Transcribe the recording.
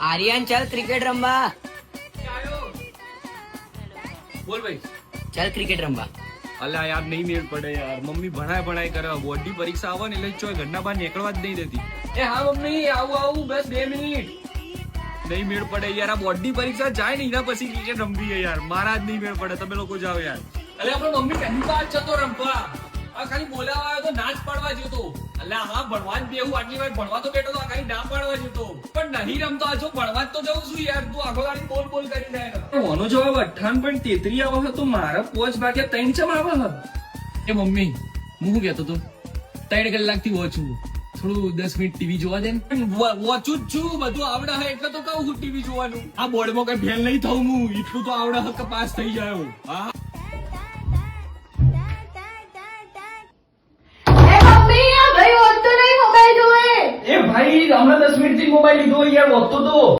આર્યન ચાલ ક્રિકેટ રમવા. બોલ ભાઈ. ચાલ ક્રિકેટ રમવા. અલા યાર નહીં મેળ પડે યાર, મમ્મી ભણાય કરે, બોર્ડની પરીક્ષા આવે ને એટલે ચોય ઘરના બહાર નીકળવા જ નહીં દેતી. એ હા મમ્મી આવું બસ 2 મિનિટ. નહીં મેળ પડે યાર, આ બોર્ડની પરીક્ષા જાય ને એના પછી ક્રિકેટ રમવી યાર, મારા જ નહીં મેળ પડે, તમે લોકો જાઓ યાર. અલે આપણો મમ્મી પહેલી વાર જતો રમવા, આ ખાલી બોલાવા આવ્યો તો ના જ પાડવા જતો. અલ્યા હા ભણવા જ બેહું, આટલી વાર ભણવા તો બેઠો તો આ ખાલી ના પાડવા જતો, પણ નહીં રમતો. આ જો ભણવા જ તો જવું છું યાર, તું આખો ગાડી બોલ કરી જાય. ઓનો જવાબ 58.33 આવે તો મારા 5 ભાગ્યા 3 ચમ આવે. એ મમ્મી હું શું કહેતો તો, 3 કલાકથી વોચું, થોડું 10 મિનિટ ટીવી જોવા દે ને. વોચું જ છું, બધું આવડે હે એટલે તો કહું છું ટીવી જોવાનું. આ બોર્ડમાં કઈ ફેલ નહીં થવું હું, એટલું તો આવડે હે કે પાસ થઈ જાય. હા એ ભાઈ હમણાં 10 મિનિટ થી મોબાઈલ લીધો યાર, વખતો તો